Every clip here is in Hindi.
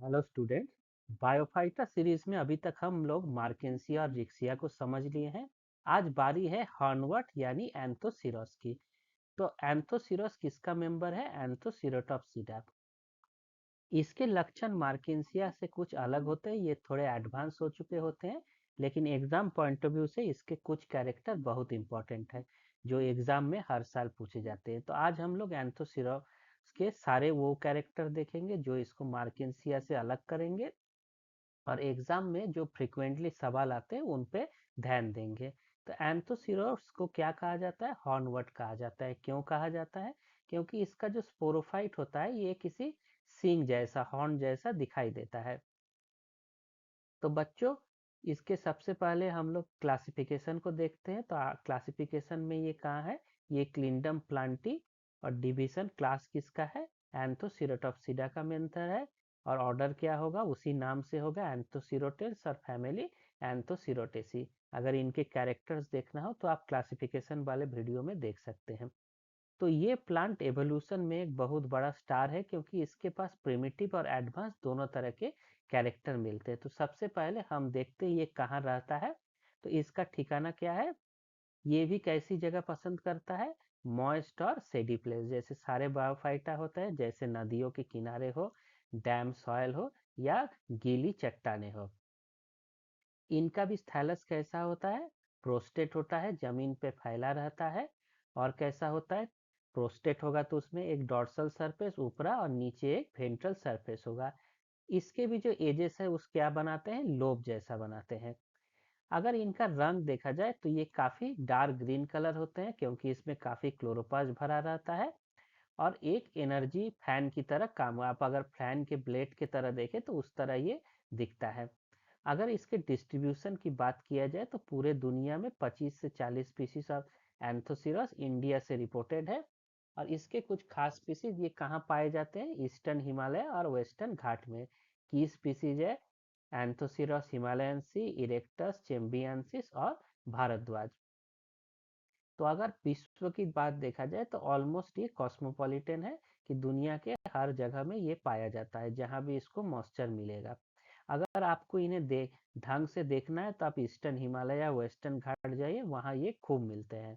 Hello student. बायोफाइटा सीरीज में अभी तक हम लोग मार्केंसिया और रिक्सिया को समझ लिए हैं। आज बारी है हॉर्नवट यानी एंथोसिरस की। तो एंथोसिरस किसका मेंबर है? एंथोसिरोटॉप्सिडा। इसके लक्षण मार्केंसिया से कुछ अलग होते हैं, ये थोड़े एडवांस हो चुके होते हैं, लेकिन एग्जाम पॉइंट ऑफ व्यू से इसके कुछ कैरेक्टर बहुत इंपॉर्टेंट है जो एग्जाम में हर साल पूछे जाते हैं। तो आज हम लोग एंथोसिरस के सारे वो कैरेक्टर देखेंगे जो इसको मार्केंसिया से अलग करेंगे, और एग्जाम में जो फ्रिक्वेंटली सवाल आते हैं उन पे ध्यान देंगे। तो एंथोसिरोड्स को क्या कहा जाता है? हॉर्नवट कहा जाता है। क्यों कहा जाता है? क्योंकि इसका जो स्पोरोफाइट होता है ये किसी सींग जैसा, हॉर्न जैसा दिखाई देता है। तो बच्चों, इसके सबसे पहले हम लोग क्लासिफिकेशन को देखते हैं। तो क्लासिफिकेशन में ये कहाँ है? ये क्लिंडम प्लांटी। और डिवीजन क्लास किसका है? एंथोसिरोटॉप्सिडा का मेंटर है। और ऑर्डर क्या होगा? उसी नाम से होगा, एंथोसिरोटेस, और फैमिली एंथोसिरोटेसी। अगर इनके कैरेक्टर्स देखना हो तो आप क्लासिफिकेशन वाले वीडियो में देख सकते हैं। तो ये प्लांट एवोल्यूशन में एक बहुत बड़ा स्टार है, क्योंकि इसके पास प्रिमिटिव और एडवांस दोनों तरह के कैरेक्टर मिलते हैं। तो सबसे पहले हम देखते हैं ये कहाँ रहता है। तो इसका ठिकाना क्या है? ये भी कैसी जगह पसंद करता है? मॉइस्ट और सेडी प्लेस, जैसे सारे बायोफाइटा होता है, जैसे नदियों के किनारे हो, डैम सॉयल हो, या गीली चट्टाने हो। इनका भी थैलस कैसा होता है? प्रोस्टेट होता है, जमीन पे फैला रहता है। और कैसा होता है? प्रोस्टेट होगा तो उसमें एक डॉर्सल सरफेस ऊपरा और नीचे एक वेंट्रल सरफेस होगा। इसके भी जो एजेस है उस क्या बनाते हैं? लोब जैसा बनाते हैं। अगर इनका रंग देखा जाए तो ये काफी डार्क ग्रीन कलर होते हैं, क्योंकि इसमें काफी क्लोरोप्लास्ट भरा रहता है। और एक एनर्जी फैन की तरह काम, आप अगर फैन के ब्लेड की तरह देखें तो उस तरह ये दिखता है। अगर इसके डिस्ट्रीब्यूशन की बात किया जाए तो पूरे दुनिया में 25 से 40 स्पीसीज ऑफ एंथोसिरस इंडिया से रिपोर्टेड है। और इसके कुछ खास स्पीसीज ये कहाँ पाए जाते हैं? ईस्टर्न हिमालय और वेस्टर्न घाट में। की स्पीसीज है? एंथोसिरस हिमालयंसी, इरेक्टस चेम्बियंसिस और भारद्वाज। तो अगर विश्व की बात देखा जाए तो ऑलमोस्ट ये कॉस्मोपॉलिटन है, कि दुनिया के हर जगह में ये पाया जाता है जहां भी इसको मॉइस्चर मिलेगा। अगर आपको इन्हें ढंग से देखना है तो आप ईस्टर्न हिमालय या वेस्टर्न घाट जाइए, वहां ये खूब मिलते हैं।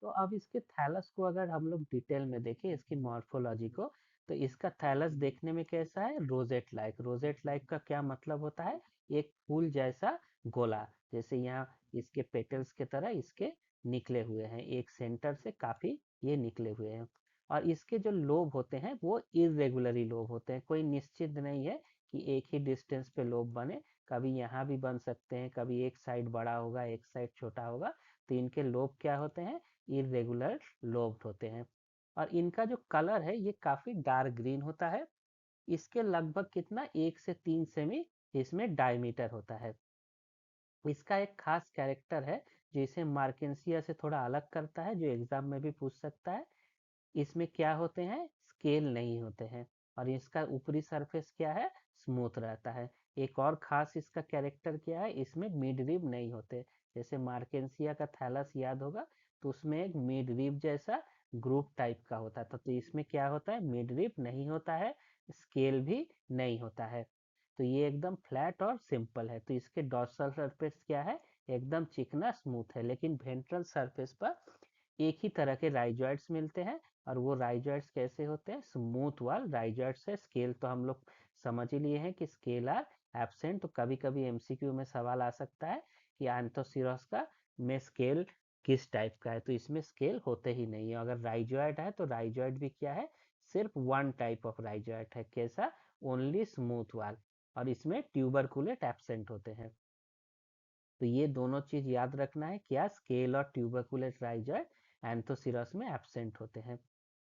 तो अब इसके थैलस को अगर हम लोग डिटेल में देखें, इसकी मॉर्फोलॉजी को, तो इसका थैलस देखने में कैसा है? Rosette like. रोजेट लाइक का क्या मतलब होता है? एक फूल जैसा गोला, जैसे यहाँ इसके पेटल्स की तरह इसके निकले हुए हैं, एक सेंटर से काफी ये निकले हुए हैं। और इसके जो लोब होते हैं वो इरेगुलरली लोब होते हैं, कोई निश्चित नहीं है कि एक ही डिस्टेंस पे लोब बने। कभी यहाँ भी बन सकते हैं, कभी एक साइड बड़ा होगा एक साइड छोटा होगा। तो इनके लोब क्या होते हैं? इरेगुलर लोब्ड होते हैं। और इनका जो कलर है ये काफी डार्क ग्रीन होता है। इसके लगभग कितना, 1 से 3 सेमी इसमें डायमीटर होता है। इसका एक खास कैरेक्टर है जो इसे मार्केंसिया से थोड़ा अलग करता है, जो एग्जाम में भी पूछ सकता है। इसमें क्या होते हैं? स्केल नहीं होते हैं। और इसका ऊपरी सरफेस क्या है? स्मूथ रहता है। एक और खास इसका कैरेक्टर क्या है? इसमें मिड रिब नहीं होते। जैसे मार्केंसिया का थैलस याद होगा, तो उसमें एक मिड रिब जैसा ग्रुप टाइप का होता था, तो इसमें क्या होता है? मिड रिब नहीं होता है, स्केल भी नहीं होता है। तो ये एकदम फ्लैट और सिंपल है। तो इसके डॉर्सल सरफेस क्या है? एकदम चिकना स्मूथ है। लेकिन वेंट्रल सरफेस पर एक ही तरह के राइजॉइड्स मिलते हैं। और वो राइजॉइड्स कैसे होते हैं? स्मूथ वाल राइजॉइड्स है। स्केल तो हम लोग समझ ही लिए हैं कि स्केल आर एब्सेंट। तो कभी कभी एमसीक्यू में सवाल आ सकता है कि एंथोसिरस का में स्केल किस टाइप का है, तो इसमें स्केल होते ही नहीं है। अगर राइजॉइड है तो राइजॉइड भी क्या है? सिर्फ वन टाइप ऑफ राइजॉइड है। कैसा? ओनली स्मूथ वाल। और इसमें ट्यूबरकुलेट एब्सेंट होते हैं। तो ये दोनों चीज याद रखना है, क्या? स्केल और ट्यूबरकुलेट राइजॉइड एंथोसिरस में एब्सेंट होते हैं।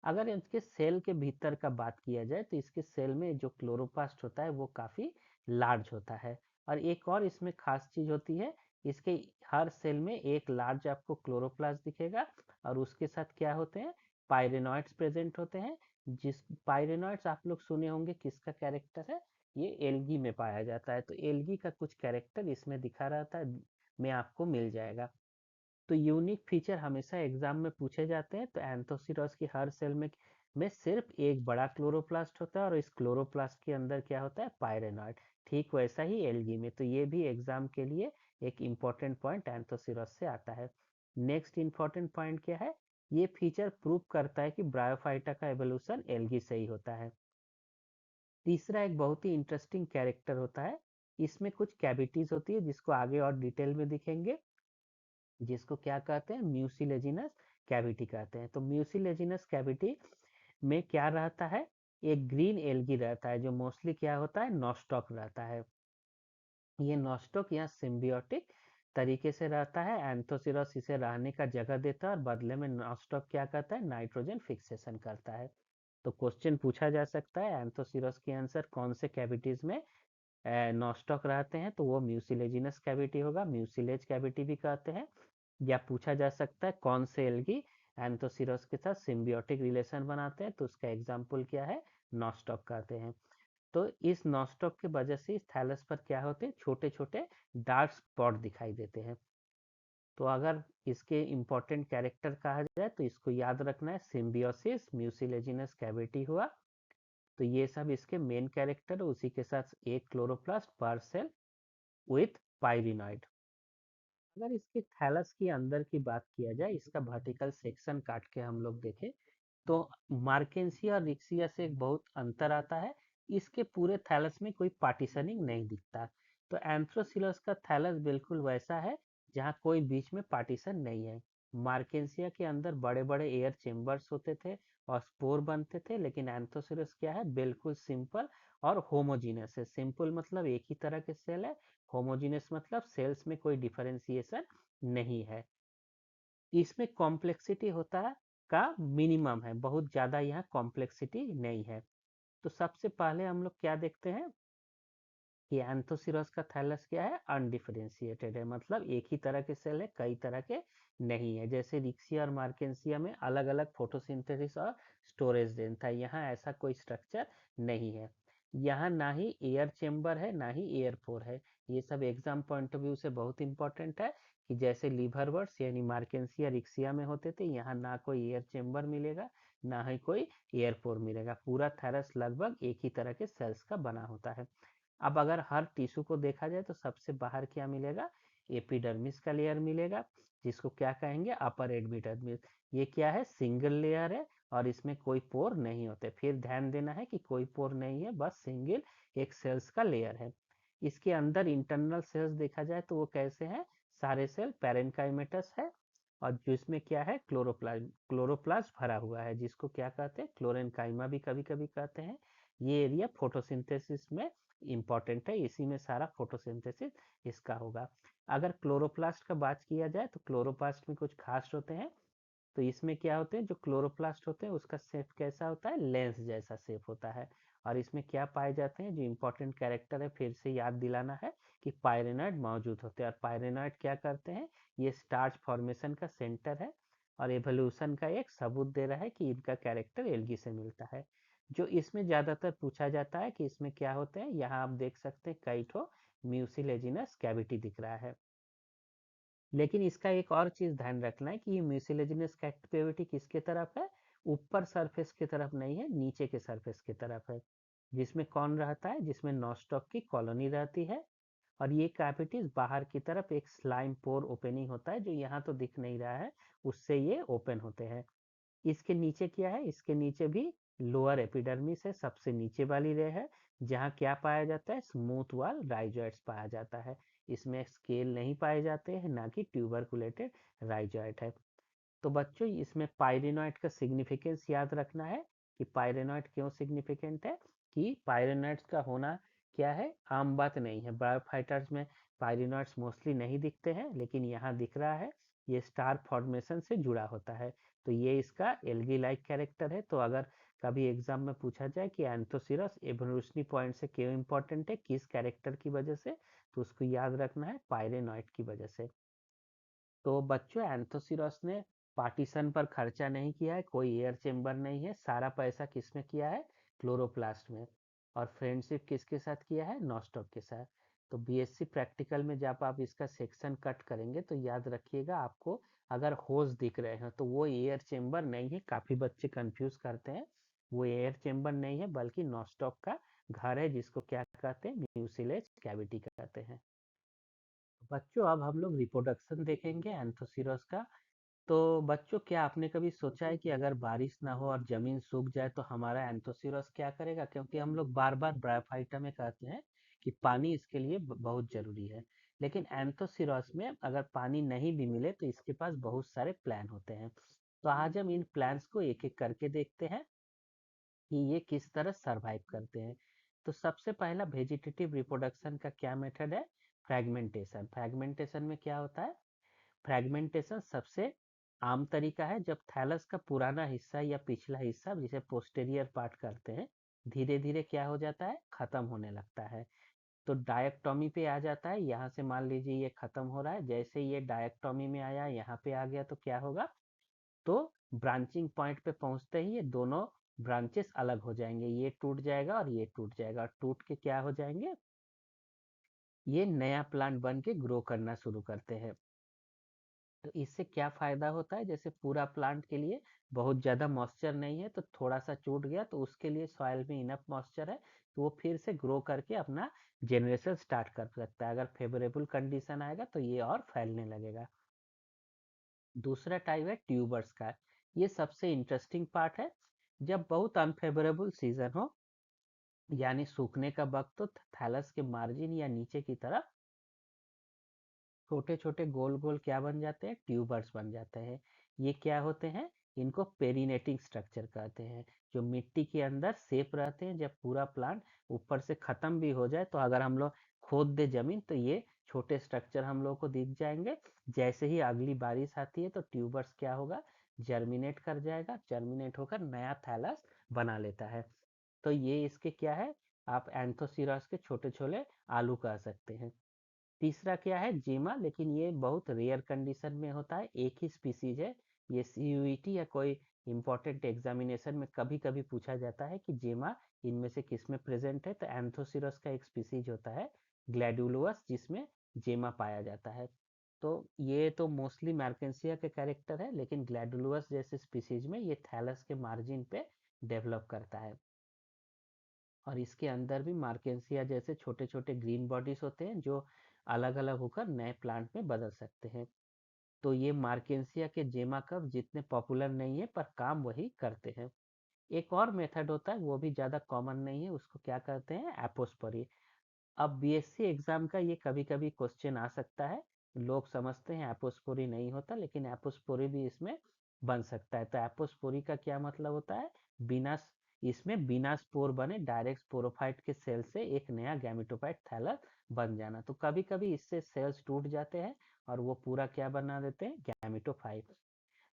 अगर इसके सेल के भीतर का बात किया जाए तो इसके सेल में जो क्लोरोप्लास्ट होता है वो काफी लार्ज होता है। और एक और इसमें खास चीज होती है, इसके हर सेल में एक लार्ज आपको क्लोरोप्लास्ट दिखेगा। और उसके साथ क्या होते हैं? पायरेनॉइड्स प्रेजेंट होते हैं। जिस पायरेनॉइड्स आप लोग सुने होंगे, किसका कैरेक्टर है? ये एल्गी में पाया जाता है। तो एल्गी का कुछ कैरेक्टर इसमें दिखा रहता है, में आपको मिल जाएगा। तो यूनिक फीचर हमेशा एग्जाम में पूछे जाते हैं। तो एंथोसिरस की हर सेल में में सिर्फ एक बड़ा क्लोरोप्लास्ट होता है और इस क्लोरोप्लास्ट के अंदर क्या होता है, पायरेनॉइड। ठीक वैसा ही एल्गी में। तो ये भी एग्जाम के लिए एक इम्पॉर्टेंट पॉइंट एंथोसिरस से आता है। नेक्स्ट इम्पॉर्टेंट पॉइंट क्या है, ये फीचर प्रूव करता है कि ब्रायोफाइटा का एवोल्यूशन एल्गी से ही होता है। तीसरा एक बहुत ही इंटरेस्टिंग कैरेक्टर होता है, इसमें कुछ कैविटीज होती है जिसको आगे और डिटेल में दिखेंगे, जिसको क्या कहते हैं, म्यूसिलेजिनस कैविटी कहते हैं। तो म्यूसिलेजिनस कैविटी में क्या रहता है, एक ग्रीन एल्गी रहता है जो मोस्टली क्या होता है, नॉस्टॉक रहता है। ये नॉस्टॉक या सिम्बियोटिक तरीके से रहता है, एंथोसिरस इसे रहने का जगह देता है और बदले में नॉस्टॉक क्या करता है, नाइट्रोजन फिक्सेशन करता है। तो क्वेश्चन पूछा जा सकता है एंथोसिरस के आंसर कौन से कैविटीज में नॉस्टॉक रहते हैं, तो वो म्यूसिलेजिनस कैविटी होगा, म्यूसिलेज कैविटी भी कहते हैं। या पूछा जा सकता है कौन से एल्गी एंथोसिरस के साथ सिम्बियोटिक रिलेशन बनाते हैं, तो उसका एग्जाम्पल क्या है, नॉस्टॉक कहते हैं। तो इस नॉस्टॉक की वजह से इस थैलस पर क्या होते हैं, छोटे छोटे डार्क स्पॉट दिखाई देते हैं। तो अगर इसके इंपॉर्टेंट कैरेक्टर कहा जाए तो इसको याद रखना है, सिम्बियोसिस, म्यूसिलेजिनस कैविटी हुआ, तो ये सब इसके मेन कैरेक्टर, उसी के साथ एक क्लोरोप्लास्ट पर सेल विथ पायरिनॉइड। अगर इसके थैलस के अंदर की बात किया जाए, इसका वर्टिकल सेक्शन काट के हम लोग देखें, तो मार्केंसिया और रिक्सिया से एक बहुत अंतर आता है, इसके पूरे थैलस में कोई पार्टीशनिंग नहीं दिखता। तो एंथ्रोसिलस का थैलस बिल्कुल वैसा है जहाँ कोई बीच में पार्टीशन नहीं है। मार्केंसिया के अंदर बड़े बड़े एयर चेम्बर्स होते थे और स्पोर बनते थे, लेकिन एंथोसिलस क्या है, बिल्कुल सिंपल और होमोजीनियस है। सिंपल मतलब एक ही तरह के सेल है, होमोजीनियस मतलब सेल्स में कोई डिफरेंशिएशन नहीं है। इसमें कॉम्प्लेक्सिटी होता है का मिनिमम है, बहुत ज्यादा यहाँ कॉम्प्लेक्सिटी नहीं है। तो सबसे पहले हम लोग क्या देखते हैं कि एंथोसिरस का थैलस क्या है, अनडिफरेंशिएटेड है, मतलब एक ही तरह के सेल है, कई तरह के नहीं है। जैसे रिक्सिया और मार्केंसिया में अलग अलग फोटोसिंथेसिस और स्टोरेज देन था, यहाँ ऐसा कोई स्ट्रक्चर नहीं है। यहाँ ना ही एयर चेम्बर है ना ही एयर पोर है। ये सब एग्जाम पॉइंट ऑफ व्यू से बहुत इंपॉर्टेंट है कि जैसे लीवरवर्स यानी मार्केंसिया रिक्सिया में होते थे, यहाँ ना कोई एयर चेम्बर मिलेगा ना ही कोई एयर पोर मिलेगा, पूरा थैलस लगभग एक ही तरह के सेल्स का बना होता है। अब अगर हर टिश्यू को देखा जाए तो सबसे बाहर क्या मिलेगा, एपिडर्मिस का लेयर मिलेगा, जिसको क्या कहेंगे, अपर एपिडर्मिस। ये क्या है, सिंगल लेयर है और इसमें कोई पोर नहीं होते। फिर ध्यान देना है कि कोई पोर नहीं है, बस सिंगल एक सेल्स का लेयर है। इसके अंदर इंटरनल सेल्स देखा जाए तो वो कैसे हैं, सारे सेल पैरेन्काइमेटस है और जिसमें क्या है, क्लोरोप्लास्ट भरा हुआ है, जिसको क्या कहते हैं, क्लोरेनकाइमा भी कभी कभी कहते हैं। ये एरिया फोटोसिंथेसिस में इंपॉर्टेंट है, इसी में सारा फोटोसिंथेसिस इसका होगा। अगर क्लोरोप्लास्ट का बात किया जाए तो क्लोरोप्लास्ट में कुछ खास होते हैं। तो इसमें क्या होते हैं, जो क्लोरोप्लास्ट होते हैं उसका शेप कैसा होता है, लेंस जैसा शेप होता है। और इसमें क्या पाए जाते हैं, जो इंपॉर्टेंट कैरेक्टर है फिर से याद दिलाना है कि पायरेनॉइड मौजूद होते हैं। और पायरेनॉइड क्या करते हैं, ये स्टार्च फॉर्मेशन का सेंटर है और एवोल्यूशन का एक सबूत दे रहा है कि इनका कैरेक्टर एल्गी से मिलता है। जो इसमें ज्यादातर पूछा जाता है कि इसमें क्या होते हैं, यहाँ आप देख सकते हैं कई ठो म्यूसिलेजिनस कैविटी दिख रहा है। लेकिन इसका एक और चीज ध्यान रखना है कि ये म्यूसिलेजिनस कैविटी किसके तरफ है, ऊपर सरफेस की तरफ नहीं है, नीचे के सरफेस की तरफ है। जिसमें कौन रहता है, जिसमें नॉस्टॉक की कॉलोनी रहती है। और ये कैविटीज बाहर की तरफ एक स्लाइम पोर ओपनिंग होता है, जो यहाँ तो दिख नहीं रहा है, उससे ये ओपन होते हैं। इसके नीचे क्या है, इसके नीचे भी लोअर एपिडर्मिस है, सबसे नीचे वाली रे है, जहाँ क्या पाया जाता है, स्मूथ वाल राइजॉइड्स पाया जाता है। इसमें स्केल नहीं पाए जाते हैं, ना कि ट्यूबरकुलेटेड राइजॉइड है। तो बच्चों इसमें पायरेनॉइड का सिग्निफिकेंस याद रखना है कि पायरेनॉइड क्यों सिग्निफिकेंट है, कि पायरेनॉइड्स का होना क्या है, आम बात नहीं है। बायोफाइटर्स में पायरेनॉइड्स मोस्टली नहीं दिखते हैं, लेकिन यहाँ दिख रहा है, ये स्टार फॉर्मेशन से जुड़ा होता है। तो ये इसका एल्गी लाइक कैरेक्टर है। तो अगर कभी एग्जाम में पूछा जाए कि एंथोसिरस एवोल्यूशनरी पॉइंट से क्यों इंपॉर्टेंट है, किस कैरेक्टर की वजह से, तो उसको याद रखना है पायरेनॉइड की वजह से। तो बच्चों एंथोसिरस ने पार्टीशन पर खर्चा नहीं किया है, कोई एयर चेम्बर नहीं है, सारा पैसा किसमें किया है, क्लोरोप्लास्ट में। और फ्रेंडशिप किसके साथ किया है, नॉस्टॉक के साथ। तो बीएससी प्रैक्टिकल में जब आप इसका सेक्शन कट करेंगे तो याद रखिएगा, आपको अगर होज दिख रहे हैं तो वो एयर चेम्बर नहीं है, काफी बच्चे कंफ्यूज करते हैं। वो एयर चेम्बर नहीं है बल्कि नॉस्टॉक का घर है, जिसको क्या कहते हैं, म्यूसिलेज कैविटी कहते हैं। बच्चों अब हम लोग रिप्रोडक्शन देखेंगे एंथोसिरस का। तो बच्चों, क्या आपने कभी सोचा है कि अगर बारिश ना हो और जमीन सूख जाए तो हमारा एंथोसिरस क्या करेगा? क्योंकि हम लोग बार बार ब्रायोफाइटा में कहते हैं कि पानी इसके लिए बहुत जरूरी है, लेकिन एंथोसिरस में अगर पानी नहीं भी मिले तो इसके पास बहुत सारे प्लान होते हैं। तो आज हम इन प्लान्स को एक एक करके देखते हैं कि ये किस तरह सरवाइव करते हैं। तो सबसे पहला वेजिटेटिव रिप्रोडक्शन का क्या मेथड है? फ्रैगमेंटेशन। फ्रैगमेंटेशन में क्या होता है? फ्रैगमेंटेशन सबसे आम तरीका है जब थैलस का पुराना हिस्सा या पिछला हिस्सा, जिसे पोस्टेरियर पार्ट करते हैं, धीरे धीरे क्या हो जाता है, खत्म होने लगता है। तो डायक्टोमी पे आ जाता है। यहाँ से मान लीजिए ये खत्म हो रहा है, जैसे ये डायक्टोमी में आया, यहाँ पे आ गया, तो क्या होगा, तो ब्रांचिंग पॉइंट पे पहुंचते ही ये दोनों ब्रांचेस अलग हो जाएंगे, ये टूट जाएगा और ये टूट जाएगा, और टूट के क्या हो जाएंगे, ये नया प्लांट बन के ग्रो करना शुरू करते हैं। तो इससे क्या फायदा होता है? जैसे पूरा प्लांट के लिए बहुत ज्यादा मॉइस्चर नहीं है, तो थोड़ा सा टूट गया तो उसके लिए सॉइल में इनफ मॉइस्चर है, तो वो फिर से ग्रो करके अपना जनरेशन स्टार्ट कर सकता है। अगर फेवरेबल कंडीशन आएगा तो ये और फैलने लगेगा। दूसरा टाइप है ट्यूबर्स का। ये सबसे इंटरेस्टिंग पार्ट है। जब बहुत अनफेवरेबल सीजन हो, यानी सूखने का वक्त, तो थैलस के मार्जिन या नीचे की तरफ छोटे छोटे गोल गोल क्या बन जाते हैं, ट्यूबर्स बन जाते हैं। ये क्या होते हैं? इनको पेरिनेटिंग स्ट्रक्चर कहते हैं, जो मिट्टी के अंदर सेफ रहते हैं। जब पूरा प्लांट ऊपर से खत्म भी हो जाए, तो अगर हम लोग खोद दे जमीन, तो ये छोटे स्ट्रक्चर हम लोग को दिख जाएंगे। जैसे ही अगली बारिश आती है तो ट्यूबर्स क्या होगा, जर्मिनेट कर जाएगा, जर्मिनेट होकर नया थैलस बना लेता है। तो ये इसके क्या है, आप एंथोसिरस के छोटे छोटे आलू कह सकते हैं। तीसरा क्या है, जीमा, लेकिन ये बहुत रेयर कंडीशन में होता है, एक ही स्पीसीज है। ये सीयूईटी या कोई इंपॉर्टेंट एग्जामिनेशन में कभी कभी पूछा जाता है कि जेमा इनमें से किस में प्रेजेंट है। तो एंथोसिरस का एक स्पीसीज होता है ग्लैडुलस, जिसमें जेमा पाया जाता है। तो ये तो मोस्टली मार्केंसिया के कैरेक्टर है, लेकिन ग्लैडुलस जैसे स्पीसीज में ये थैलस के मार्जिन पे डेवलप करता है। और इसके अंदर भी मार्केंसिया जैसे छोटे छोटे ग्रीन बॉडीज होते हैं, जो अलग अलग होकर नए प्लांट में बदल सकते हैं। तो ये मार्केंसिया के जेमा कव जितने पॉपुलर नहीं है, पर काम वही करते हैं। एक और मेथड होता है, वो भी ज्यादा कॉमन नहीं है, उसको क्या कहते हैं, एपोस्पोरी। अब बीएससी एग्जाम का ये कभी कभी क्वेश्चन आ सकता है। लोग समझते हैं एपोस्पोरी नहीं होता, लेकिन एपोस्पोरी भी इसमें बन सकता है। तो एपोस्पोरी का क्या मतलब होता है, बिना इसमें बिना स्पोर बने डायरेक्ट स्पोरोफाइट के सेल से एक नया गैमेटोफाइट थैलस बन जाना। तो कभी कभी इससे सेल्स टूट जाते हैं और वो पूरा क्या बना देते हैं, गैमेटोफाइट।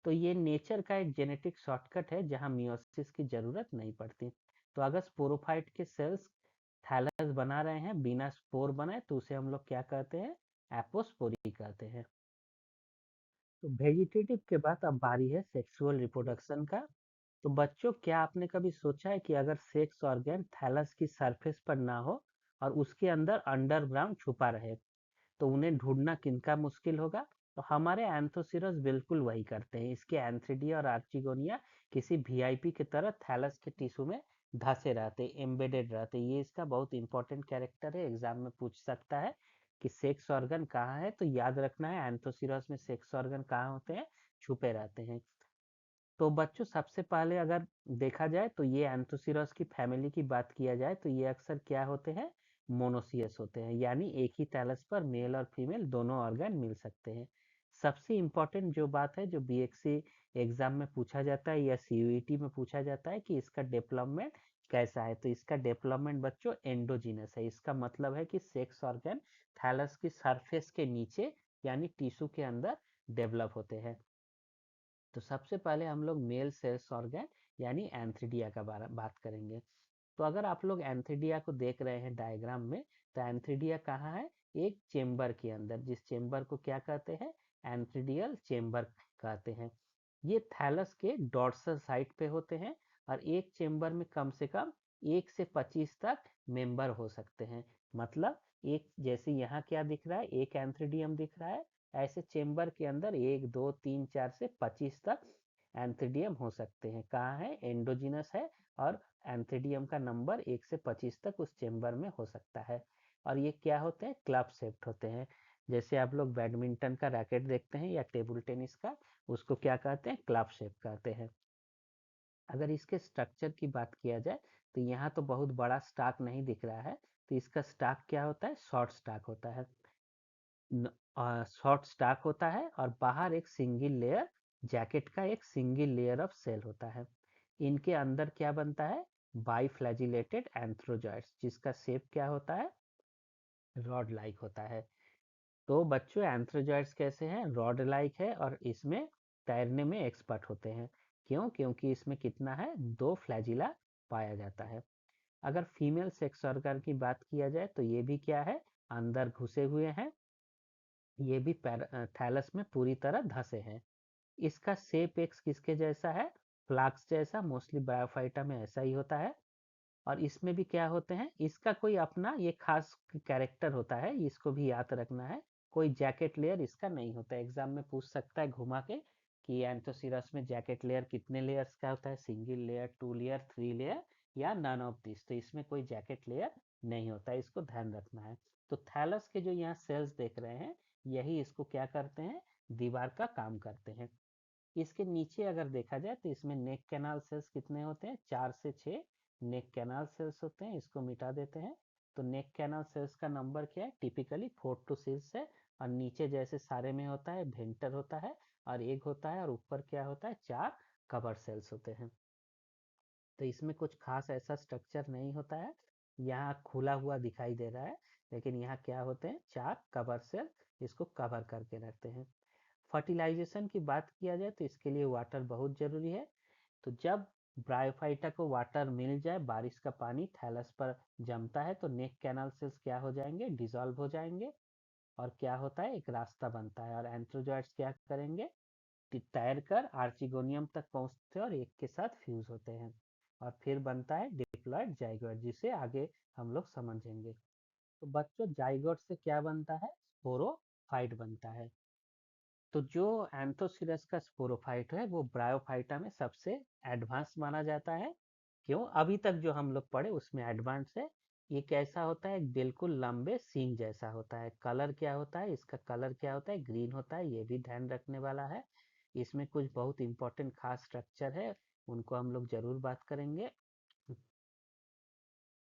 तो ये नेचर का एक जेनेटिक शॉर्टकट है, जहां मियोसिस की जरूरत नहीं पड़ती। तो अगर स्पोरोफाइट के सेल्स थैलस बना रहे हैं बिना स्पोर बनाए, तो उसे हम लोग क्या कहते हैं, एपोस्पोरी कहते हैं। तो वेजिटेटिव के बाद अब बारी है सेक्सुअल रिप्रोडक्शन का। तो बच्चों, क्या आपने कभी सोचा है कि अगर सेक्स ऑर्गन थैलस की सरफेस पर ना हो और उसके अंदर अंडरग्राउंड छुपा रहे, तो उन्हें ढूंढना किनका मुश्किल होगा? तो हमारे एंथोसिरस बिल्कुल वही करते हैं। इसके एंथ्रिडिया और आर्चिगोनिया किसी वीआईपी की तरह थैलस के टिश्यू में धसे रहते, एम्बेडेड रहते। ये इसका बहुत इंपॉर्टेंट कैरेक्टर है, एग्जाम में पूछ सकता है कि सेक्स ऑर्गन कहाँ है। तो याद रखना है, एंथोसिरस में सेक्स ऑर्गन कहाँ होते हैं, छुपे रहते हैं। तो बच्चों, सबसे पहले अगर देखा जाए तो ये एंथोसिरस की फैमिली की बात किया जाए, तो ये अक्सर क्या होते हैं, मोनोसियस होते हैं, यानी एक ही थैलस पर मेल और फीमेल दोनों ऑर्गन मिल सकते हैं। सबसे इम्पोर्टेंट जो बात है, जो बीएक्सी एग्जाम में पूछा जाता है या सीयूईटी में पूछा जाता है कि इसका डेवलपमेंट कैसा है, तो इसका डेवलपमेंट बच्चों एंडोजीनस है। इसका मतलब है कि सेक्स ऑर्गन थैलस की सरफेस के नीचे, यानी टिश्यू के अंदर डेवलप होते हैं। तो सबसे पहले हम लोग मेल सेल्स ऑर्गन यानी एंथ्रिडिया का बात करेंगे। तो अगर आप लोग एंथ्रिडिया को देख रहे हैं डायग्राम में, तो एंथ्रिडिया कहाँ है, एक चेम्बर के अंदर, जिस चेम्बर को क्या कहते हैं, एंथ्रिडियल चेम्बर कहते हैं। ये थैलस के डॉर्सल साइड पे होते हैं, और एक चेम्बर में कम से कम 1 से 25 तक मेंबर हो सकते हैं। मतलब एक, जैसे यहाँ क्या दिख रहा है, एक एंथ्रिडियम दिख रहा है, ऐसे चेम्बर के अंदर 1 2 3 4 से 25 तक एंथ्रिडियम हो सकते हैं। कहाँ है, एंडोजिनस है, और एंथीडियम का नंबर 1 से 25 तक उस चेंबर में हो सकता है। और ये क्या होते हैं? क्लब शेप्ड होते हैं। जैसे आप लोग बैडमिंटन का रैकेट देखते हैं या टेबल टेनिस का, उसको क्या कहते हैं? क्लब शेप कहते हैं। अगर इसके स्ट्रक्चर की बात किया जाए तो यहाँ तो बहुत बड़ा स्टाक नहीं दिख रहा है, तो इसका स्टाक क्या होता है? शॉर्ट स्टाक होता है। शॉर्ट स्टाक होता है और बाहर एक सिंगल लेयर, जैकेट का एक सिंगल लेयर ऑफ सेल होता है। इनके अंदर क्या बनता है? बाइफ्लैजिलेटेड एंथ्रोजॉइड्स, जिसका शेप क्या होता है? रॉड लाइक होता है। तो बच्चों, एंथ्रोजॉइड्स कैसे हैं? रॉड लाइक है और इसमें तैरने में एक्सपर्ट होते हैं। क्यों? क्योंकि इसमें कितना है? 2 फ्लैजिला पाया जाता है। अगर फीमेल सेक्स ऑर्गन की बात किया जाए तो ये भी क्या है? अंदर घुसे हुए हैं। ये भी थैलस में पूरी तरह धसे हैं। इसका शेप एक किसके जैसा है? फ्लाक्स जैसा। मोस्टली ब्रायोफाइटा में ऐसा ही होता है। और इसमें भी क्या होते हैं? इसका कोई अपना ये खास कैरेक्टर होता है, इसको भी याद रखना है। कोई जैकेट लेयर इसका नहीं होता। एग्जाम में पूछ सकता है घुमा के कि एंथोसिरस में जैकेट लेयर कितने लेयर्स का होता है? सिंगल लेयर, 2 लेयर, 3 लेयर या नन ऑफ दिस। तो इसमें कोई जैकेट लेयर नहीं होता है, इसको ध्यान रखना है। तो थैलस के जो यहाँ सेल्स देख रहे हैं, यही इसको क्या करते हैं? दीवार का काम करते हैं। इसके नीचे अगर देखा जाए तो इसमें नेक कैनाल सेल्स कितने होते हैं? 4 से 6 नेक कैनाल सेल्स होते हैं। इसको मिटा देते हैं। तो नेक कैनाल सेल्स का नंबर क्या है? टिपिकली 4 to 6 है। और नीचे जैसे सारे में होता है, वेंटर होता है और एग होता है, और ऊपर क्या होता है? 4 कवर सेल्स होते हैं। तो इसमें कुछ खास ऐसा स्ट्रक्चर नहीं होता है। यहाँ खुला हुआ दिखाई दे रहा है, लेकिन यहाँ क्या होते हैं? 4 कवर सेल इसको कवर करके रखते हैं। फर्टिलाइजेशन की बात किया जाए तो इसके लिए वाटर बहुत जरूरी है। तो जब ब्रायोफाइटा को वाटर मिल जाए, बारिश का पानी थैलस पर जमता है, तो नेक कैनाल सेल्स क्या हो जाएंगे? डिसॉल्व हो जाएंगे। और क्या होता है? एक रास्ता बनता है और एंथ्रोजॉइड्स क्या करेंगे? तैर कर आर्चिगोनियम तक पहुंचते हैं और एक के साथ फ्यूज होते हैं। और फिर बनता है डिप्लॉयड जाइगोट, जिसे आगे हम लोग समझेंगे। तो बच्चों, जाइगोट से क्या बनता है? स्पोरोफाइट बनता है। तो जो एंथोसिरस का स्पोरोफाइट है वो ब्रायोफाइटा में सबसे एडवांस माना जाता है। क्यों? अभी तक जो हम लोग पढ़े उसमें एडवांस है। ये कैसा होता है? बिल्कुल लंबे सींग जैसा होता है। कलर क्या होता है? इसका कलर क्या होता है? ग्रीन होता है। ये भी ध्यान रखने वाला है। इसमें कुछ बहुत इंपॉर्टेंट खास स्ट्रक्चर है, उनको हम लोग जरूर बात करेंगे।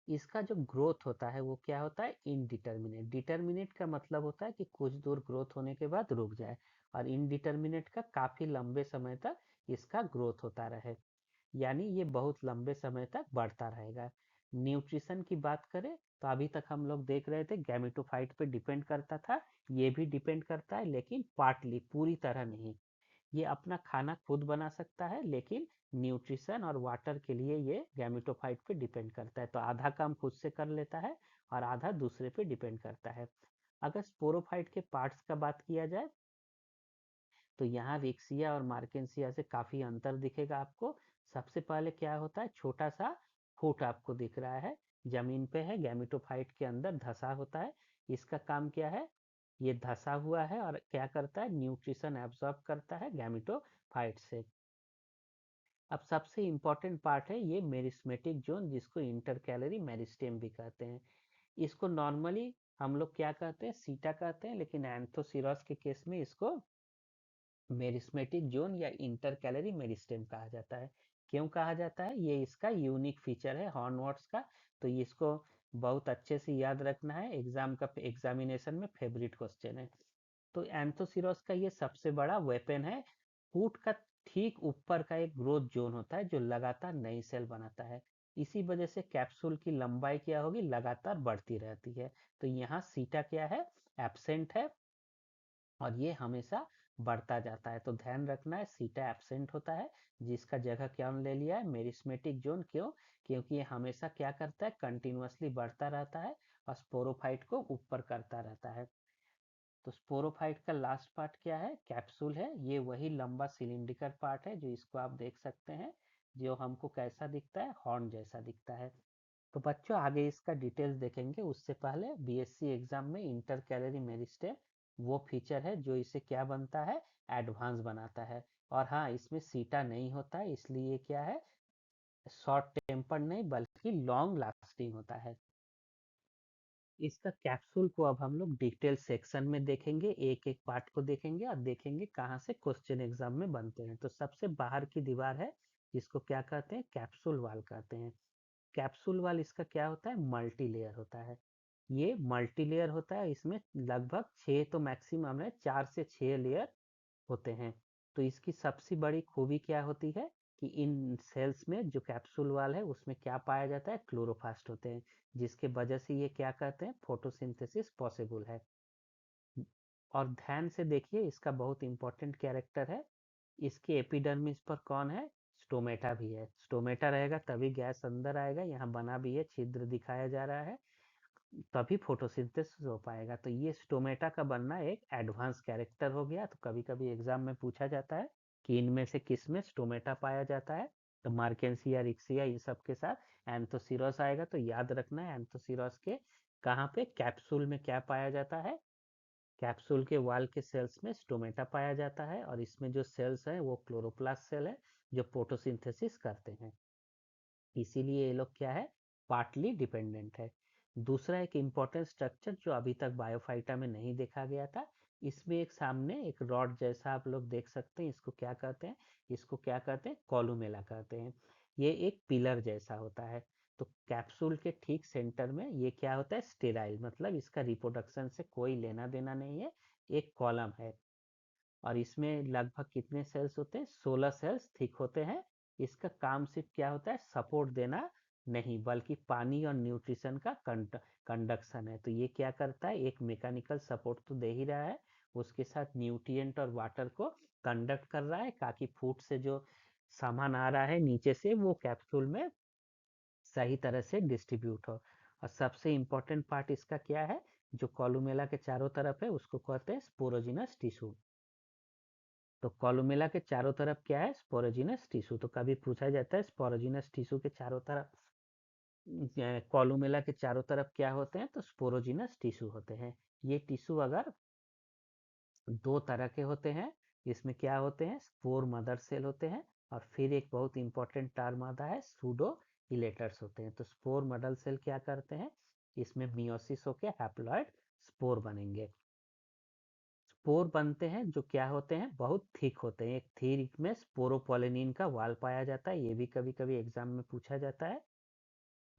इसका जो ग्रोथ होता है वो क्या होता है? इनडिटर्मिनेट। डिटर्मिनेट का मतलब होता है कि कुछ दूर ग्रोथ होने के बाद रुक जाए, और इनडिटर्मिनेट का काफी लंबे समय तक इसका ग्रोथ होता रहे, यानी ये बहुत लंबे समय तक बढ़ता रहेगा। न्यूट्रिशन की बात करें तो अभी तक हम लोग देख रहे थे गैमेटोफाइट पे डिपेंड करता था। ये भी डिपेंड करता है, लेकिन पार्टली, पूरी तरह नहीं। ये अपना खाना खुद बना सकता है, लेकिन न्यूट्रिशन और वाटर के लिए ये गैमेटोफाइट पे डिपेंड करता है। तो आधा काम खुद से कर लेता है और आधा दूसरे पे डिपेंड करता है। अगर स्पोरोफाइट के पार्ट्स का बात किया जाए तो यहाँ विक्सिया और मार्केंसिया से काफी अंतर दिखेगा आपको। सबसे पहले क्या होता है? छोटा सा फूट आपको दिख रहा है, जमीन पे है, गैमेटोफाइट के अंदर धसा होता है। इसका काम क्या है? ये धसा हुआ है और क्या करता है? न्यूट्रिशन एब्जॉर्ब करता है गैमेटोफाइट से। अब सबसे इंपॉर्टेंट पार्ट है ये मेरिस्मेटिक जोन, जिसको इंटर कैलोरी मेरिस्टेम भी कहते हैं। इसको नॉर्मली हम लोग क्या कहते हैं? सीटा कहते हैं, लेकिन एंथोसिरस के केस में इसको मेरिस्मेटिक जोन या इंटर कैलोरी मेरिस्टेम कहा जाता है। क्यों कहा जाता है? ये इसका यूनिक फीचर है हॉर्नवॉट्स का। तो इसको बहुत अच्छे से याद रखना है, एग्जाम का एग्जामिनेशन में फेवरेट क्वेश्चन है। तो एंथोसिरस का ये सबसे बड़ा वेपन है। फूट का ठीक ऊपर का एक ग्रोथ जोन होता है जो लगातार नई सेल बनाता है। इसी वजह से कैप्सूल की लंबाई क्या होगी? लगातार बढ़ती रहती है। तो यहाँ सीटा क्या है? एब्सेंट है और ये हमेशा बढ़ता जाता है। तो ध्यान रखना है, सीटा एब्सेंट होता है, जिसका जगह क्या ले लिया है? Meristematic zone. क्यों? क्योंकि ये हमेशा क्या करता है? कंटिन्यूअसली बढ़ता रहता है और स्पोरोफाइट को ऊपर करता रहता है। तो स्पोरोफाइट का लास्ट पार्ट क्या है? कैप्सूल है। ये वही लंबा सिलिंड्रिकल पार्ट है जो इसको आप देख सकते हैं, जो हमको कैसा दिखता है? हॉर्न जैसा दिखता है। तो बच्चों, आगे इसका डिटेल्स देखेंगे, उससे पहले बीएससी एग्जाम में इंटर कैलोरी मेरिस्टेम वो फीचर है जो इसे क्या बनता है? एडवांस बनाता है। और हाँ, इसमें सीटा नहीं होता है, इसलिए क्या है? शॉर्ट टेम्पर्ड नहीं बल्कि लॉन्ग लास्टिंग होता है। इसका कैप्सूल को अब हम लोग डिटेल सेक्शन में देखेंगे, एक एक पार्ट को देखेंगे और देखेंगे कहाँ से क्वेश्चन एग्जाम में बनते हैं। तो सबसे बाहर की दीवार है जिसको क्या कहते हैं, कैप्सूल वाल कहते हैं। कैप्सूल वाल इसका क्या होता है, मल्टी लेयर होता है। ये मल्टी लेयर होता है, इसमें लगभग 6 तो मैक्सिमम है, 4 से 6 लेयर होते हैं। तो इसकी सबसे बड़ी खूबी क्या होती है कि इन सेल्स में जो कैप्सूल वाल है उसमें क्या पाया जाता है, क्लोरोफास्ट होते हैं, जिसके वजह से ये क्या कहते हैं, फोटोसिंथेसिस पॉसिबल है। और ध्यान से देखिए, इसका बहुत इंपॉर्टेंट कैरेक्टर है, इसके एपिडर्मिस पर कौन है, स्टोमेटा भी है। स्टोमेटा रहेगा तभी गैस अंदर आएगा, यहाँ बना भी है, छिद्र दिखाया जा रहा है, तभी फोटोसिंथेसिस हो पाएगा। तो ये स्टोमेटा का बनना एक एडवांस कैरेक्टर हो गया। तो कभी कभी एग्जाम में पूछा जाता है कि इनमें से किस में स्टोमेटा पाया जाता है, तो मार्केंसिया, रिक्सिया, इन सब के साथ एंथोसिरस आएगा। तो याद रखना है एंथोसिरस के कहाँ पे, कैप्सूल में क्या पाया जाता है, कैप्सूल के वाल के सेल्स में स्टोमेटा पाया जाता है, और इसमें जो सेल्स है वो क्लोरोप्लास्ट सेल है जो फोटोसिंथेसिस करते हैं। इसीलिए ये लोग क्या है, पार्टली डिपेंडेंट है। दूसरा एक इम्पोर्टेंट स्ट्रक्चर जो अभी तक बायोफाइटा में नहीं देखा गया था, इसमें एक सामने एक रॉड जैसा आप लोग देख सकते हैं, इसको क्या कहते हैं, इसको क्या कहते हैं, कॉलुमेला कहते हैं। ये एक पिलर जैसा होता है। तो कैप्सूल के ठीक सेंटर में ये क्या होता है, स्टेराइल, मतलब इसका रिप्रोडक्शन से कोई लेना देना नहीं है, एक कॉलम है। और इसमें लगभग कितने सेल्स होते हैं, 16 सेल्स थिक होते हैं। इसका काम सिर्फ क्या होता है, सपोर्ट देना नहीं बल्कि पानी और न्यूट्रिशन का कंडक्शन है। तो ये क्या करता है, एक मैकेनिकल सपोर्ट तो दे ही रहा है, उसके साथ न्यूट्रिएंट और वाटर को कंडक्ट कर रहा है, ताकि फूड से जो सामान आ रहा है नीचे से वो कैप्सूल में सही तरह से डिस्ट्रीब्यूट हो। और सबसे इम्पोर्टेंट पार्ट इसका क्या है, जो कॉलुमेला के चारों तरफ है उसको कहते हैं स्पोरोजिनस टिश्यू। तो कॉलुमेला के चारों तरफ क्या है, स्पोरोजिनस टिश्यू। तो कभी पूछा जाता है स्पोरोजिनस टिश्यू के चारों तरफ, कॉलुमेला के चारों तरफ क्या होते हैं, तो स्पोरोजिनस टिश्यू होते हैं। ये टिश्यू अगर दो तरह के होते हैं, इसमें क्या होते हैं, स्पोर मदर सेल होते हैं, और फिर एक बहुत इंपॉर्टेंट टर्म आता है, सूडो इलेटर्स होते हैं। तो स्पोर मदर सेल क्या करते हैं, इसमें मियोसिस होकर हैप्लॉइड स्पोर बनेंगे। स्पोर बनते हैं जो क्या होते हैं, बहुत थिक होते हैं। एक थिक में स्पोरोपोलिनिन का वाल पाया जाता है, ये भी कभी कभी एग्जाम में पूछा जाता है।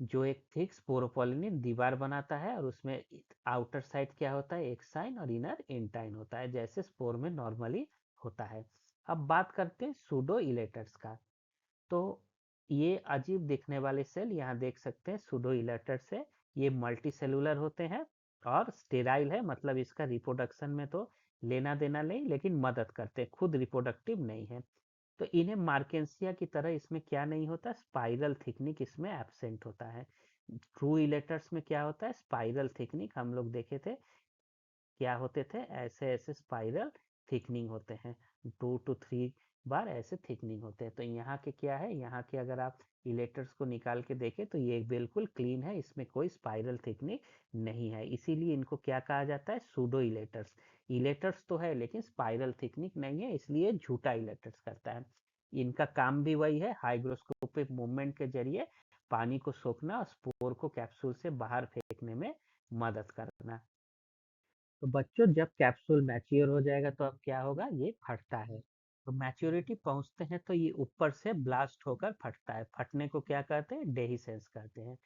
जो एक थिक स्पोरोपोलिनिन दीवार बनाता है, और उसमें आउटर साइड क्या होता है, एक्साइन और इनर इंटाइन होता है, जैसे स्पोर में नॉर्मली होता है। अब बात करते हैं सूडो इलेटर्स का। तो ये अजीब दिखने वाले सेल यहाँ देख सकते हैं, सूडो इलेटर्स से। ये मल्टी सेलुलर होते हैं और स्टेराइल है, मतलब इसका रिप्रोडक्शन में तो लेना देना नहीं, लेकिन मदद करते हैं, खुद रिप्रोडक्टिव नहीं है। तो इन्हें मार्केंसिया की तरह इसमें क्या नहीं होता, स्पाइरल थिकनिक इसमें एब्सेंट होता है। ट्रू इलेटर्स में क्या होता है, स्पाइरल थिकनिक हम लोग देखे थे, क्या होते थे, ऐसे ऐसे स्पाइरल थिकनिंग होते हैं, 2 to 3 बार ऐसे थिकनिंग होते हैं। तो यहाँ के क्या है, यहाँ के अगर आप इलेटर्स को निकाल के देखें तो ये बिल्कुल क्लीन है, इसमें कोई स्पाइरल थिकनिंग नहीं है, इसीलिए इनको क्या कहा जाता है, सूडो इलेटर्स। इलेटर्स तो है लेकिन स्पाइरल थिकनिंग नहीं है, इसलिए झूठा इलेटर्स करता है। इनका काम भी वही है, हाइग्रोस्कोपिक मूवमेंट के जरिए पानी को सोखना और स्पोर को कैप्सूल से बाहर फेंकने में मदद करना। तो बच्चों जब कैप्सूल मैच्योर हो जाएगा तो अब क्या होगा, ये फटता है। तो मैच्योरिटी पहुंचते हैं तो ये ऊपर से ब्लास्ट होकर फटता है, फटने को क्या कहते हैं, डेहिसेंस कहते हैं।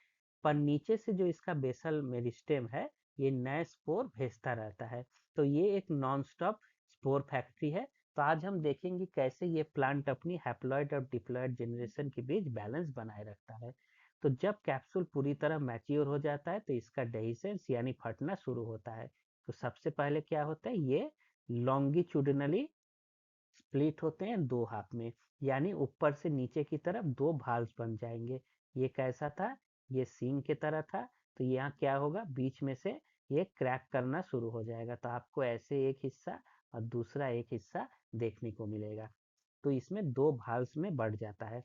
पर नीचे से जो इसका बेसल मेरिस्टेम है, ये नए स्पोर भेजता रहता है। तो ये एक नॉन स्टॉप स्पोर फैक्ट्री है। तो आज हम देखेंगे कैसे ये प्लांट अपनी हैप्लॉइड और डिप्लॉइड जनरेशन के बीच बैलेंस बनाए रखता है। तो जब कैप्सूल पूरी तरह मैच्योर हो जाता है तो इसका डेहिसेंस यानी फटना शुरू होता है। तो सबसे पहले क्या होता है, ये लॉन्गिट्यूडिनली स्प्लिट होते हैं 2 हाफ में, यानी ऊपर से नीचे की तरफ 2 भाल्स बन जाएंगे। ये कैसा था, ये सींग की तरह था। तो यहाँ क्या होगा, बीच में से ये क्रैक करना शुरू हो जाएगा, तो आपको ऐसे एक हिस्सा और दूसरा एक हिस्सा देखने को मिलेगा। तो इसमें 2 भाल्स में बढ़ जाता है।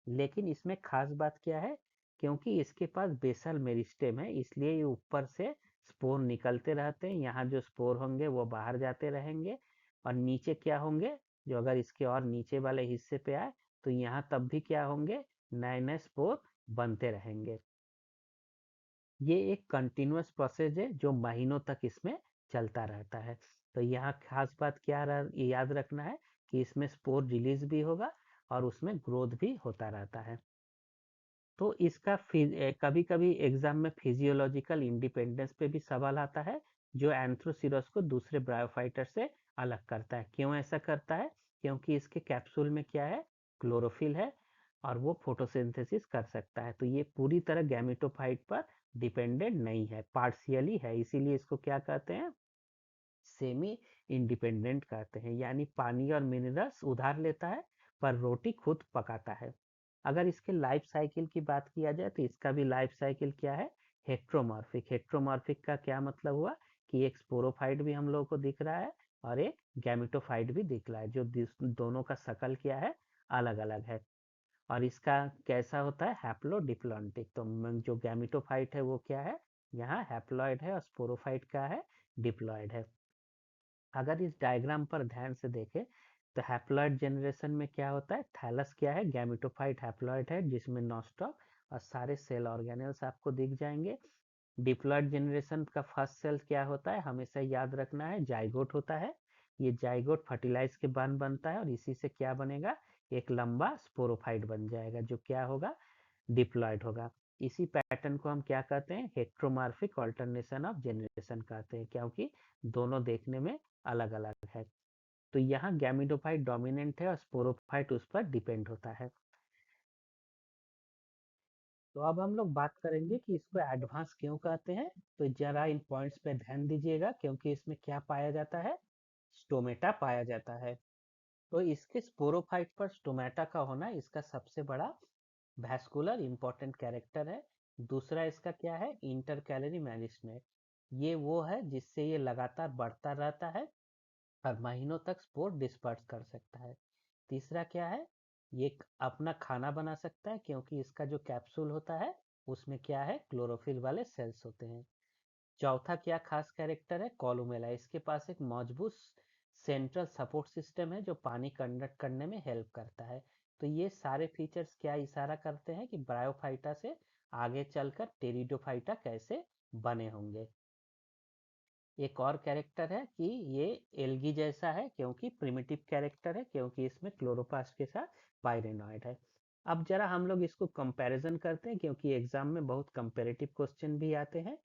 लेकिन इसमें खास बात क्या है, क्योंकि इसके पास बेसल मेरिस्टेम है, इसलिए ये ऊपर से स्पोर निकलते रहते हैं, यहाँ जो स्पोर होंगे वो बाहर जाते रहेंगे। और नीचे क्या होंगे, जो अगर इसके और नीचे वाले हिस्से पे आए तो यहाँ तब भी क्या होंगे, नए नए स्पोर बनते रहेंगे। ये एक कंटिन्यूअस प्रोसेस है जो महीनों तक इसमें चलता रहता है। तो यहाँ खास बात क्या ये याद रखना है कि इसमें स्पोर रिलीज भी होगा और उसमें ग्रोथ भी होता रहता है। तो इसका कभी कभी एग्जाम में फिजियोलॉजिकल इंडिपेंडेंस पे भी सवाल आता है, जो एंथ्रोसिरस को दूसरे ब्रायोफाइटर से अलग करता है। क्यों ऐसा करता है? क्योंकि इसके कैप्सूल में क्या है, क्लोरोफिल है और वो फोटोसिंथेसिस कर सकता है। तो ये पूरी तरह गैमेटोफाइट पर डिपेंडेंट नहीं है, पार्शियली है, इसीलिए इसको क्या कहते हैं, सेमी इंडिपेंडेंट कहते हैं। यानी पानी और मिनरल्स उधार लेता है पर रोटी खुद पकाता है। अगर इसके लाइफ साइकिल की बात किया जाए तो इसका भी लाइफ साइकिल क्या है, हेट्रोमॉर्फिक। हेट्रोमॉर्फिक का क्या मतलब हुआ कि एक स्पोरोफाइट भी हम लोगों को दिख रहा है और एक गैमेटोफाइट भी दिख रहा है, जो दोनों का शकल क्या है, अलग अलग है। और इसका कैसा होता है, हैप्लोडिप्लॉन्टिक। तो जो गैमेटोफाइट है वो क्या है, यहाँ हैप्लॉइड है और स्पोरोफाइट का है, डिप्लॉइड है। अगर इस डायग्राम पर ध्यान से देखें तो हैप्लॉइड जनरेशन में क्या होता है, थैलस क्या है, गैमेटोफाइट हैप्लॉइड है जिसमें नॉस्टॉक और सारे सेल ऑर्गेनेल्स आपको दिख जाएंगे। डिप्लॉइड जनरेशन का फर्स्ट सेल क्या होता है, हमेशा याद रखना है, जाइगोट होता है। ये जाइगोट फर्टिलाइज के बाद बनता है और इसी से क्या बनेगा, एक लंबा स्पोरोफाइट बन जाएगा जो क्या होगा, डिप्लॉइड होगा। इसी पैटर्न को हम क्या कहते हैं, हेट्रोमॉर्फिक ऑल्टरनेशन ऑफ जनरेशन कहते हैं, क्योंकि दोनों देखने में अलग अलग है। तो यहाँ गैमिडोफाइट डोमिनेंट है और स्पोरोफाइट उस पर डिपेंड होता है। तो अब हम लोग बात करेंगे कि इसको एडवांस क्यों कहते हैं। तो जरा इन पॉइंट्स पे ध्यान दीजिएगा, क्योंकि इसमें क्या पाया जाता है, स्टोमेटा पाया जाता है। तो इसके स्पोरोफाइट पर स्टोमेटा का होना इसका सबसे बड़ा वैस्कुलर इंपॉर्टेंट कैरेक्टर है। दूसरा इसका क्या है, इंटर कैलोरी मैनेजमेंट। ये वो है जिससे ये लगातार बढ़ता रहता है और महीनों तक स्पोर डिस्पर्स कर सकता है। तीसरा क्या है, ये अपना खाना बना सकता है क्योंकि इसका जो कैप्सूल होता है उसमें क्या है, क्लोरोफिल वाले सेल्स होते हैं। चौथा क्या खास कैरेक्टर है, कॉलुमेला। इसके पास एक मजबूत सेंट्रल सपोर्ट सिस्टम है जो पानी कंडक्ट करने में हेल्प करता है। तो ये सारे फीचर्स क्या इशारा करते हैं कि ब्रायोफाइटा से आगे चलकर टेरिडोफाइटा कैसे बने होंगे। एक और कैरेक्टर है कि ये एल्गी जैसा है, क्योंकि प्रिमिटिव कैरेक्टर है, क्योंकि इसमें क्लोरोप्लास्ट के साथ पाइरेनॉइड है। अब जरा हम लोग इसको कंपैरिजन करते हैं, क्योंकि एग्जाम में बहुत कंपेरेटिव क्वेश्चन भी आते हैं।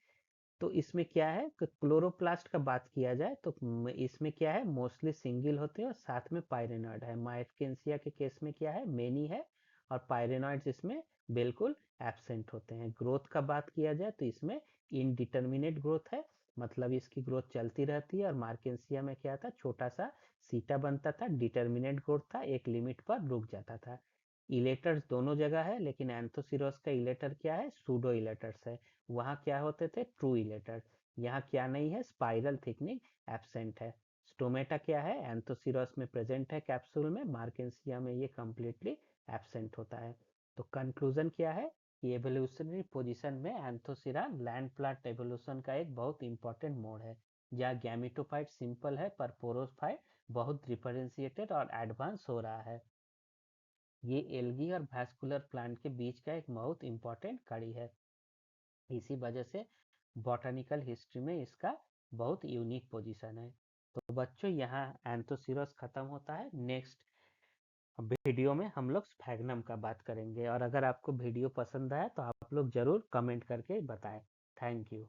तो इसमें क्या है कि क्लोरोप्लास्ट का बात किया जाए तो इसमें क्या है, मोस्टली सिंगल होते हैं और साथ में पाइरेनॉइड है। माइटकेंसिया के केस में क्या है, मेनी है और पाइरेनॉइड्स इसमें बिल्कुल एब्सेंट होते हैं। ग्रोथ का बात किया जाए तो इसमें इनडिटर्मिनेट ग्रोथ है, मतलब इसकी ग्रोथ चलती रहती है। और मार्केंसिया में क्या था, छोटा सा सीटा बनता था, डिटर्मिनेट ग्रोथ था, एक लिमिट पर रुक जाता था। इलेटर्स दोनों जगह है, लेकिन एंथोसिरोस का इलेटर क्या है, सूडो इलेटर्स है। वहाँ क्या होते थे, ट्रू इलेटर। यहाँ क्या नहीं है, स्पाइरल थिकनिंग एब्सेंट है। स्टोमेटा क्या है, एंथोसिरोस में प्रेजेंट है कैप्सूल में, मार्केंसिया में ये कंप्लीटली एब्सेंट होता है। तो कंक्लूजन क्या है कि एवोल्यूशनरी पोजीशन में एंथोसिरा लैंड प्लांट एवोल्यूशन का एक बहुत इंपॉर्टेंट मोड है, जहाँ गैमेटोफाइट सिंपल है पर पोरोफाइट बहुत डिफरेंशिएटेड और एडवांस हो रहा है। ये एल्गी और वैस्कुलर प्लांट के बीच का एक बहुत इंपॉर्टेंट कड़ी है। इसी वजह से बॉटनिकल हिस्ट्री में इसका बहुत यूनिक पोजीशन है। तो बच्चों यहाँ एंथोसिरस खत्म होता है। नेक्स्ट वीडियो में हम लोग स्फैग्नम का बात करेंगे, और अगर आपको वीडियो पसंद आया तो आप लोग जरूर कमेंट करके बताएं। Thank you.